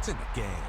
in the game.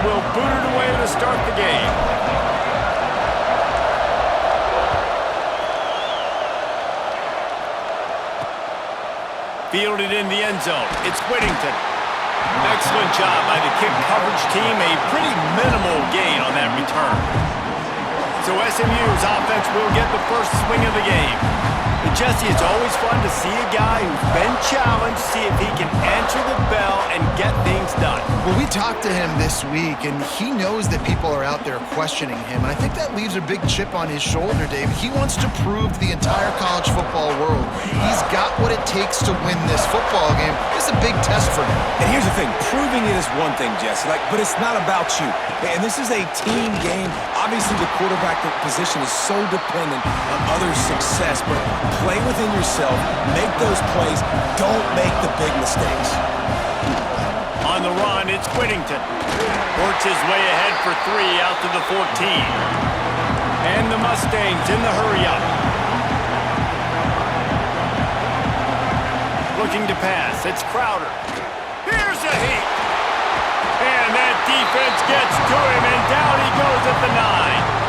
Will boot it away to start the game. Fielded in the end zone. It's Whittington. Excellent job by the kick coverage team. A pretty minimal gain on that return. So SMU's offense will get the first swing of the game. And Jesse, it's always fun to see a guy who's been challenged, see if he can answer the bell and get things done. Well, we talked to him this week, and he knows that people are out there questioning him. And I think that leaves a big chip on his shoulder, Dave. He wants to prove to the entire college football world he's got what it takes to win this football game. It's a big test for him. And here's the thing, proving it is one thing, Jesse, but it's not about you. And this is a team game. Obviously, the quarterback position is so dependent on others' success, but play within yourself, make those plays, don't make the big mistakes. On the run, it's Whittington. Works his way ahead for 3 out to the 14. And the Mustangs in the hurry-up. Looking to pass, it's Crowder. Here's a heat. And that defense gets to him, and down he goes at the 9.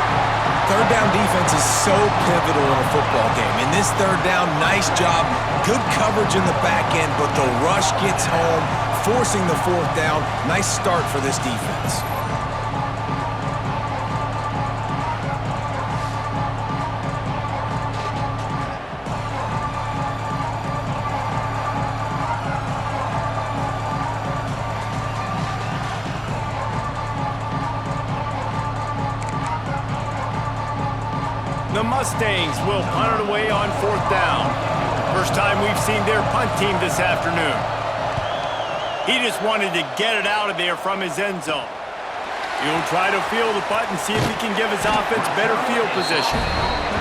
Third down defense is so pivotal in a football game. In this third down, nice job. Good coverage in the back end, but the rush gets home, forcing the fourth down. Nice start for this defense. The Mustangs will punt it away on 4th down. First time we've seen their punt team this afternoon. He just wanted to get it out of there from his end zone. He'll try to field the punt and see if he can give his offense better field position.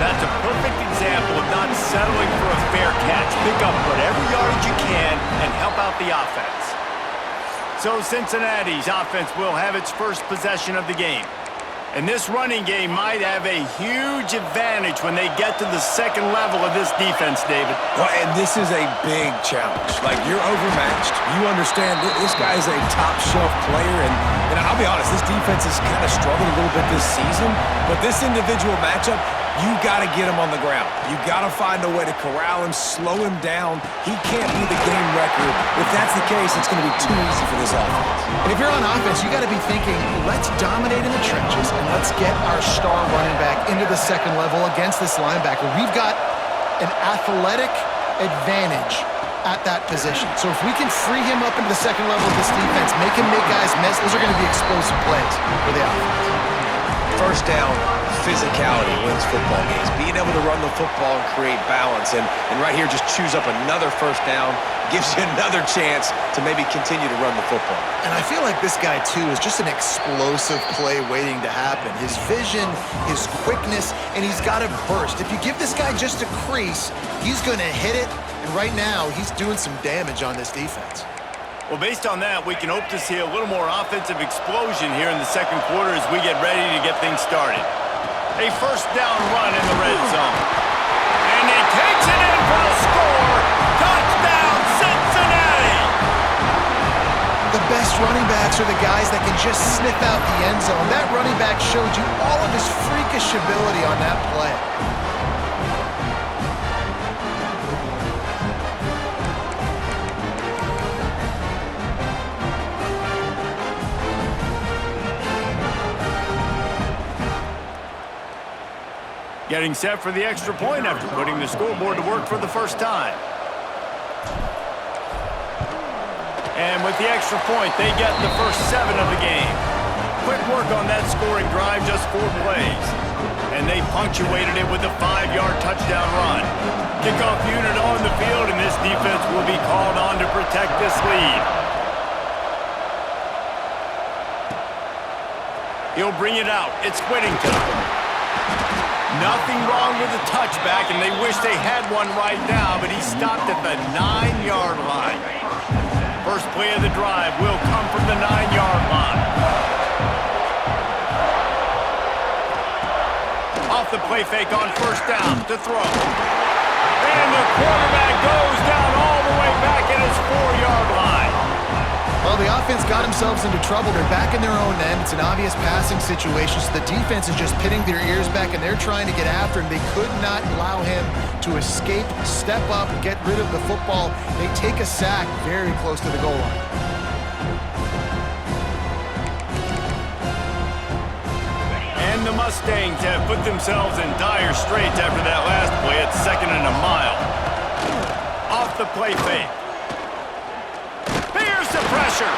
That's a perfect example of not settling for a fair catch. Pick up whatever yardage you can and help out the offense. So Cincinnati's offense will have its first possession of the game. And this running game might have a huge advantage when they get to the second level of this defense, David. Well, and this is a big challenge. You're overmatched. You understand this guy is a top-shelf player, and I'll be honest, this defense has kind of struggled a little bit this season, but this individual matchup, you got to get him on the ground. You got to find a way to corral him, slow him down. He can't be the game record. If that's the case, it's going to be too easy for this offense. And if you're on offense, you got to be thinking, let's dominate in the trenches and let's get our star running back into the second level against this linebacker. We've got an athletic advantage at that position. So if we can free him up into the second level of this defense, make him make guys miss, those are going to be explosive plays for the offense. First down, physicality wins football games. Being able to run the football and create balance. And right here, just choose up another first down, gives you another chance to maybe continue to run the football. And I feel like this guy, too, is just an explosive play waiting to happen. His vision, his quickness, and he's got a burst. If you give this guy just a crease, he's going to hit it. And right now, he's doing some damage on this defense. Well, based on that, we can hope to see a little more offensive explosion here in the second quarter as we get ready to get things started. A first down run in the red zone. And he takes it in for the score. Touchdown, Cincinnati! The best running backs are the guys that can just sniff out the end zone. That running back showed you all of his freakish ability on that play. Getting set for the extra point after putting the scoreboard to work for the first time. And with the extra point, they get the first 7 of the game. Quick work on that scoring drive, just 4 plays. And they punctuated it with a 5-yard touchdown run. Kickoff unit on the field, and this defense will be called on to protect this lead. He'll bring it out. It's Whittington. Nothing wrong with the touchback, and they wish they had one right now, but he stopped at the 9-yard line. First play of the drive will come from the 9-yard line. Off the play fake on first down to throw. And the quarterback goes down all the way back at his 4-yard line. Well, the offense got themselves into trouble. They're back in their own end. It's an obvious passing situation, so the defense is just pitting their ears back, and they're trying to get after him. They could not allow him to escape, step up, get rid of the football. They take a sack very close to the goal line. And the Mustangs have put themselves in dire straits after that last play at 2nd and a mile. Off the play fake. Here's the pressure.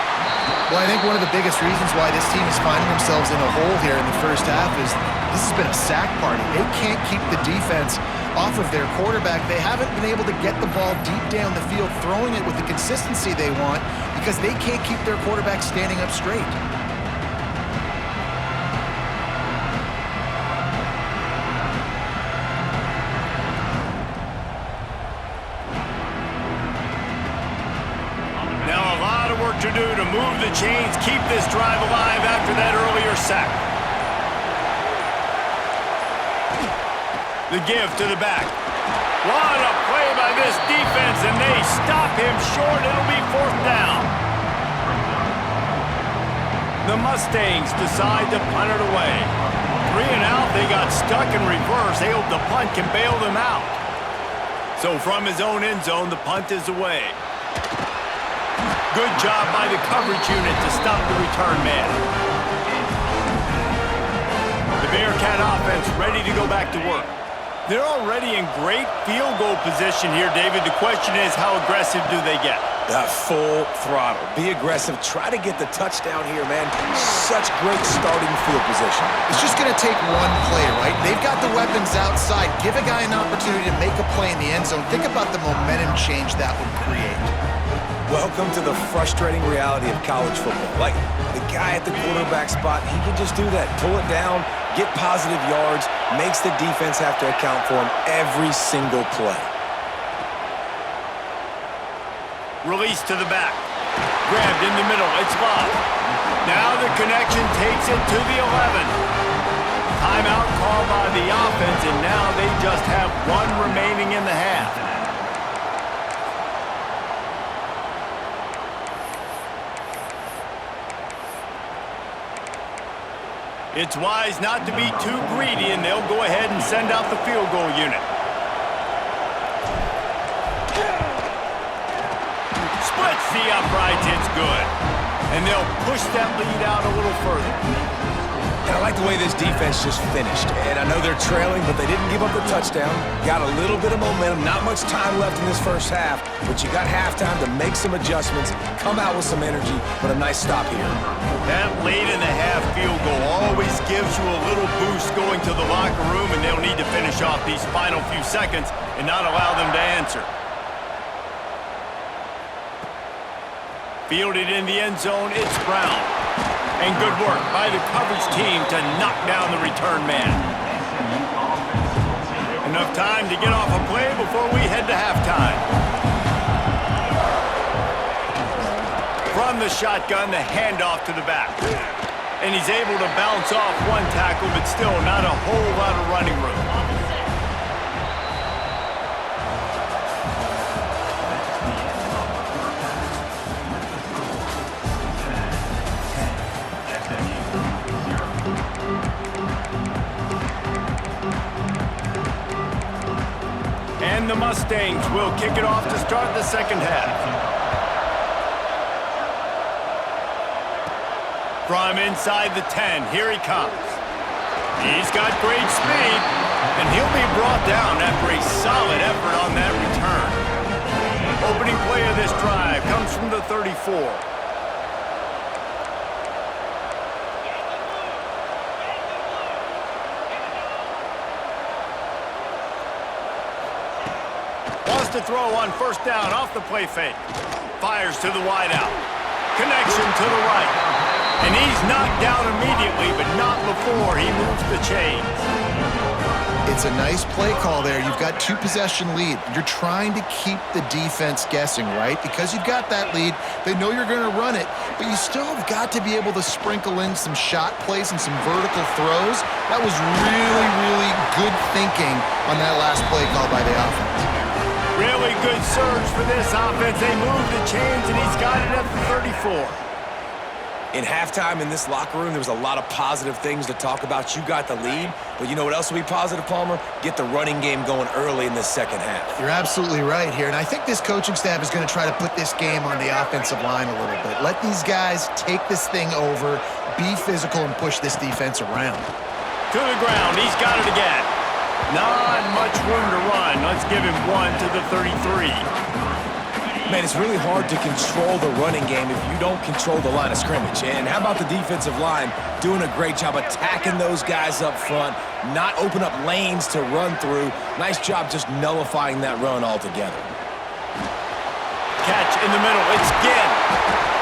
Well, I think one of the biggest reasons why this team is finding themselves in a hole here in the first half is this has been a sack party. They can't keep the defense off of their quarterback. They haven't been able to get the ball deep down the field, throwing it with the consistency they want because they can't keep their quarterback standing up straight. To do to move the chains, keep this drive alive after that earlier sack. The give to the back. What a play by this defense, and they stop him short. It'll be 4th down. The Mustangs decide to punt it away. 3 and out, they got stuck in reverse. They hope the punt can bail them out. So from his own end zone, the punt is away. Good job by the coverage unit to stop the return man. The Bearcat offense ready to go back to work. They're already in great field goal position here, David. The question is, how aggressive do they get? Full throttle. Be aggressive. Try to get the touchdown here, man. Such great starting field position. It's just going to take one play, right? They've got the weapons outside. Give a guy an opportunity to make a play in the end zone. Think about the momentum change that would create. Welcome to the frustrating reality of college football. Like, the guy at the quarterback spot, he can just do that. Pull it down, get positive yards, makes the defense have to account for him every single play. Release to the back. Grabbed in the middle. It's Love. Now the connection takes it to the 11. Timeout called by the offense, and now they just have 1 remaining in the half. It's wise not to be too greedy, and they'll go ahead and send out the field goal unit. Splits the uprights, it's good. And they'll push that lead out a little further. And I like the way this defense just finished. And I know they're trailing, but they didn't give up the touchdown. Got a little bit of momentum. Not much time left in this first half, but you got halftime to make some adjustments, come out with some energy, but a nice stop here. That late in the half field goal always gives you a little boost going to the locker room, and they'll need to finish off these final few seconds and not allow them to answer. Fielded in the end zone, it's Brown. And good work by the coverage team to knock down the return man. Enough time to get off a play before we head to halftime. From the shotgun, the handoff to the back. And he's able to bounce off one tackle, but still not a whole lot of running room. And the Mustangs will kick it off to start the second half. From inside the 10, here he comes. He's got great speed, and he'll be brought down after a solid effort on that return. Opening play of this drive comes from the 34. Wants to throw on first down off the play fake. Fires to the wideout. Connection to the right. And he's knocked down immediately, but not before he moves the chains. It's a nice play call there. You've got 2-possession lead. You're trying to keep the defense guessing, right? Because you've got that lead, they know you're going to run it, but you still have got to be able to sprinkle in some shot plays and some vertical throws. That was really, really good thinking on that last play call by the offense. Really good surge for this offense. They move the chains, and he's got it at the 34. In halftime in this locker room, there was a lot of positive things to talk about. You got the lead, but you know what else will be positive, Palmer? Get the running game going early in this second half. You're absolutely right here, and I think this coaching staff is going to try to put this game on the offensive line a little bit. Let these guys take this thing over, be physical, and push this defense around. To the ground, he's got it again. Not much room to run. Let's give him one to the 33. Man, it's really hard to control the running game if you don't control the line of scrimmage. And how about the defensive line doing a great job attacking those guys up front, not open up lanes to run through. Nice job just nullifying that run altogether. Catch in the middle. It's Ginn.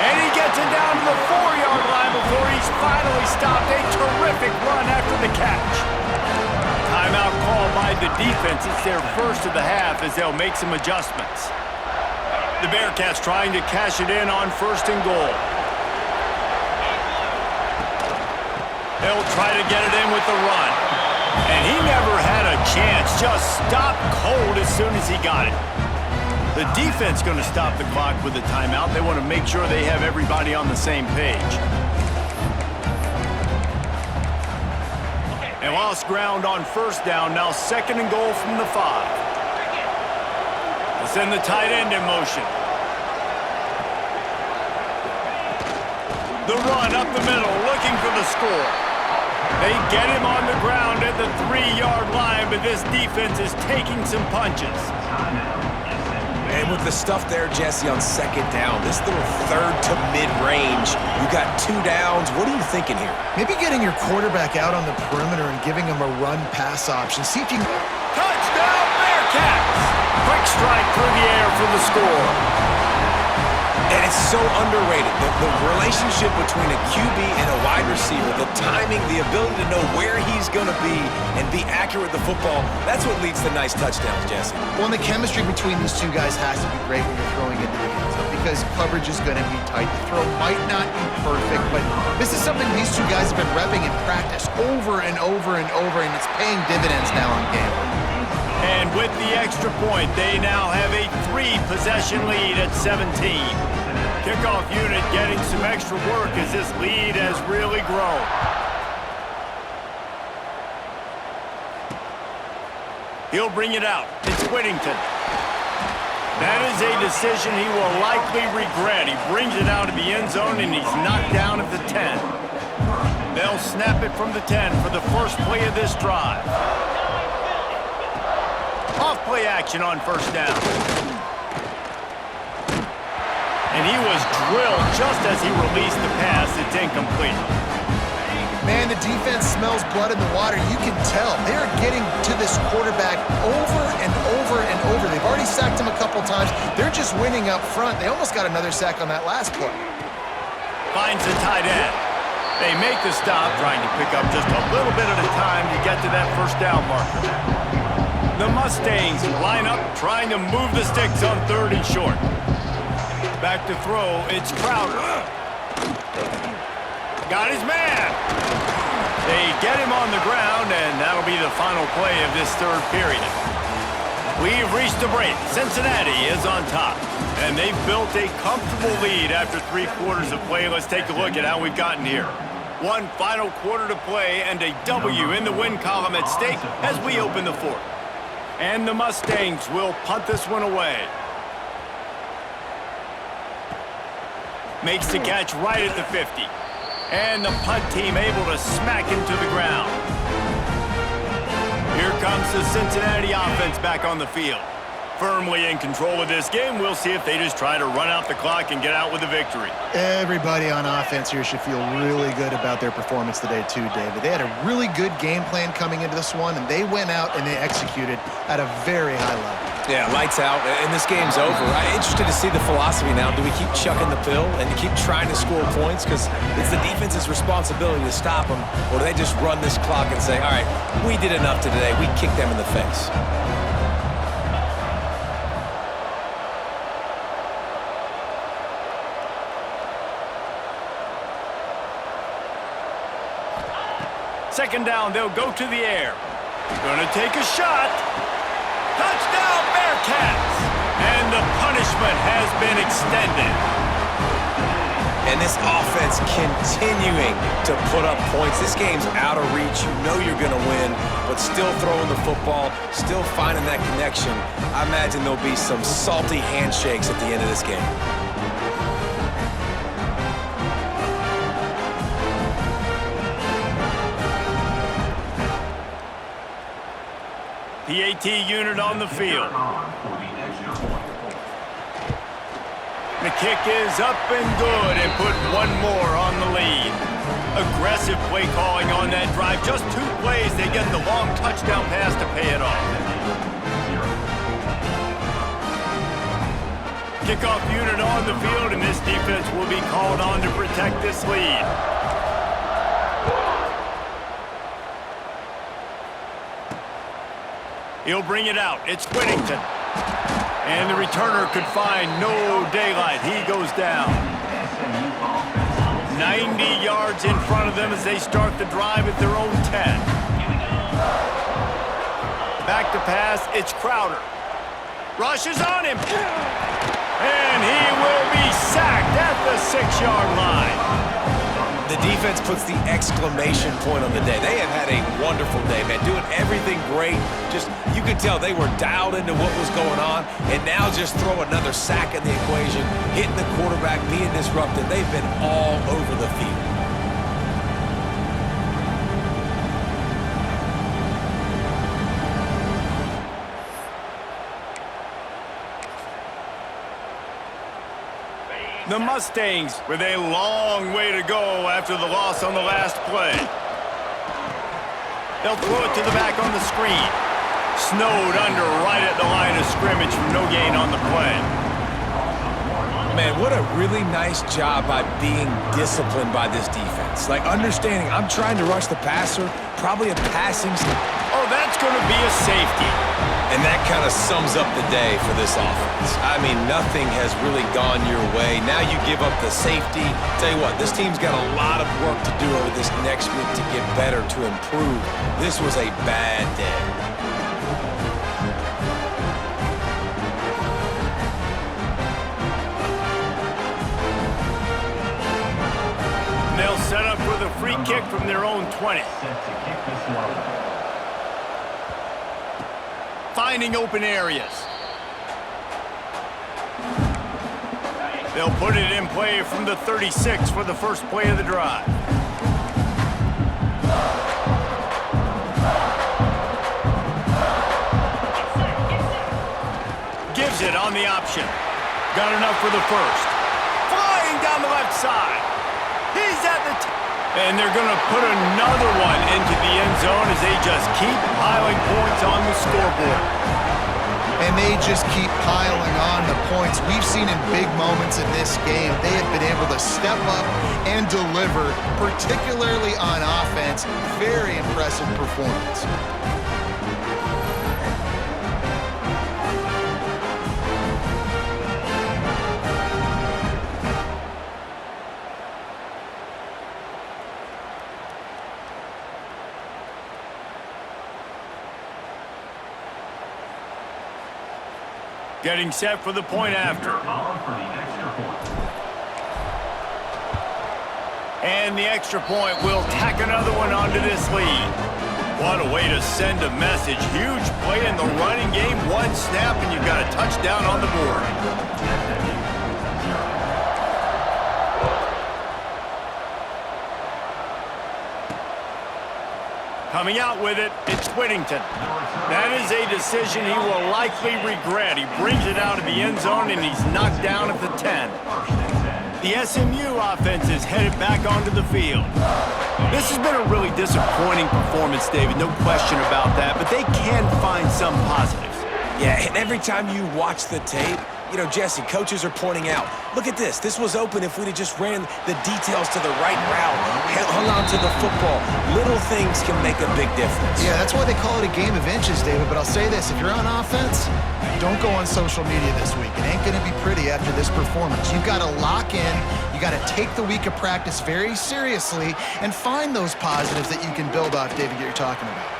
And he gets it down to the 4-yard line before he's finally stopped. A terrific run after the catch. Timeout call by the defense. It's their first of the half as they'll make some adjustments. The Bearcats trying to cash it in on 1st and goal. They'll try to get it in with the run. And he never had a chance. Just stopped cold as soon as he got it. The defense going to stop the clock with a timeout. They want to make sure they have everybody on the same page. And lost ground on 1st down. Now 2nd and goal from the 5. Send the tight end in motion. The run up the middle, looking for the score. They get him on the ground at the 3-yard line, but this defense is taking some punches. And with the stuff there, Jesse, on 2nd down, this little 3rd to mid-range, you got 2 downs. What are you thinking here? Maybe getting your quarterback out on the perimeter and giving him a run-pass option. See if you can... Touchdown, Bearcats! Quick strike through the air for the score. And it's so underrated. The relationship between a QB and a wide receiver, the timing, the ability to know where he's going to be and be accurate with the football, that's what leads to nice touchdowns, Jesse. Well, and the chemistry between these two guys has to be great when you're throwing into the end zone because coverage is going to be tight. The throw might not be perfect, but this is something these two guys have been repping in practice over and over and over, and it's paying dividends now on gambling. And with the extra point, they now have a 3-possession lead at 17. Kickoff unit getting some extra work as this lead has really grown. He'll bring it out. It's Whittington. That is a decision he will likely regret. He brings it out of the end zone, and he's knocked down at the 10. They'll snap it from the 10 for the first play of this drive. Off-play action on 1st down. And he was drilled just as he released the pass. It's incomplete. Man, the defense smells blood in the water. You can tell. They're getting to this quarterback over and over and over. They've already sacked him a couple times. They're just winning up front. They almost got another sack on that last play. Finds the tight end. They make the stop, trying to pick up just a little bit at a time to get to that 1st down marker. The Mustangs line up, trying to move the sticks on 3rd and short. Back to throw, it's Crowder. Got his man. They get him on the ground, and that'll be the final play of this third period. We've reached the break. Cincinnati is on top, and they've built a comfortable lead after 3 quarters of play. Let's take a look at how we've gotten here. One final quarter to play, and a W in the win column at stake as we open the fourth. And the Mustangs will punt this one away. Makes the catch right at the 50. And the punt team able to smack him to the ground. Here comes the Cincinnati offense back on the field. Firmly in control of this game. We'll see if they just try to run out the clock and get out with a victory. Everybody on offense here should feel really good about their performance today too, David. They had a really good game plan coming into this one, and they went out and they executed at a very high level. Yeah, lights out, and this game's over. I'm interested to see the philosophy now. Do we keep chucking the pill and keep trying to score points? Because it's the defense's responsibility to stop them, or do they just run this clock and say, all right, we did enough today. We kicked them in the face. Second down, they'll go to the air. Gonna take a shot. Touchdown, Bearcats! And the punishment has been extended. And this offense continuing to put up points. This game's out of reach. You know you're going to win, but still throwing the football, still finding that connection. I imagine there'll be some salty handshakes at the end of this game. The AT unit on the field. The kick is up and good and put one more on the lead. Aggressive play calling on that drive. Just 2 plays, they get the long touchdown pass to pay it off. Kickoff unit on the field, and this defense will be called on to protect this lead. He'll bring it out. It's Whittington. And the returner could find no daylight. He goes down. 90 yards in front of them as they start the drive at their own 10. Back to pass. It's Crowder. Rushes on him. And he will be sacked at the 6-yard line. The defense puts the exclamation point on the day. They have had a wonderful day, man, doing everything great. Just, you could tell they were dialed into what was going on, and now just throw another sack in the equation, hitting the quarterback, being disrupted. They've been all over the field. The Mustangs with a long way to go after the loss on the last play. They'll throw it to the back on the screen. Snowed under right at the line of scrimmage for no gain on the play. Man, what a really nice job by being disciplined by this defense. Like, understanding I'm trying to rush the passer, probably a passing. Oh, that's going to be a safety. And that kind of sums up the day for this offense. I mean, nothing has really gone your way. Now you give up the safety. Tell you what, this team's got a lot of work to do over this next week to get better, to improve. This was a bad day. They'll set up with a free kick from their own 20. Finding open areas. They'll put it in play from the 36 for the first play of the drive. Gives it on the option. Got enough for the first. Flying down the left side. He's at the and they're going to put another one into the end zone as they just keep piling points on the scoreboard. And they just keep piling on the points. We've seen in big moments in this game, they have been able to step up and deliver, particularly on offense. Very impressive performance. Getting set for the point after. And the extra point will tack another one onto this lead. What a way to send a message. Huge play in the running game. One snap and you've got a touchdown on the board. Coming out with it, it's Whittington. That is a decision he will likely regret. He brings it out of the end zone and he's knocked down at the 10. The SMU offense is headed back onto the field. This has been a really disappointing performance, David, no question about that, but they can find some positives. Yeah, and every time you watch the tape, you know, Jesse, coaches are pointing out, look at this. This was open if we'd have just ran the details to the right route, hung on to the football. Little things can make a big difference. Yeah, that's why they call it a game of inches, David. But I'll say this, if you're on offense, don't go on social media this week. It ain't going to be pretty after this performance. You've got to lock in. You got to take the week of practice very seriously and find those positives that you can build off, David, that you're talking about.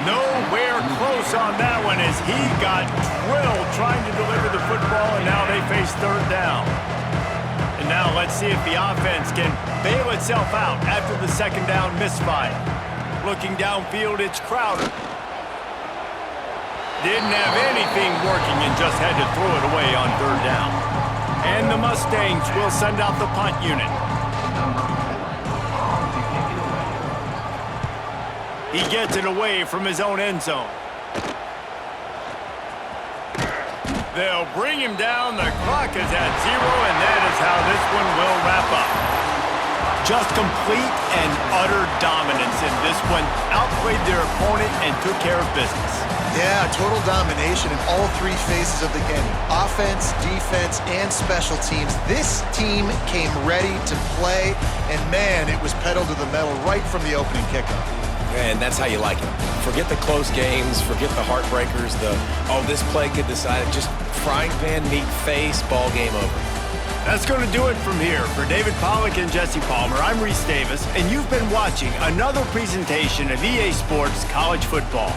Nowhere close on that one as he got drilled trying to deliver the football, and now they face third down. And now let's see if the offense can bail itself out after the second down misfire. Looking downfield, it's Crowder. Didn't have anything working and just had to throw it away on third down. And the Mustangs will send out the punt unit. He gets it away from his own end zone. They'll bring him down. The clock is at 0, and that is how this one will wrap up. Just complete and utter dominance in this one. Outplayed their opponent and took care of business. Yeah, total domination in all three phases of the game. Offense, defense, and special teams. This team came ready to play, and man, it was pedal to the metal right from the opening kickoff. And that's how you like it. Forget the close games, forget the heartbreakers, this play could decide it. Just frying pan, meat face, ball game over. That's going to do it from here. For David Pollack and Jesse Palmer, I'm Reese Davis, and you've been watching another presentation of EA Sports College Football.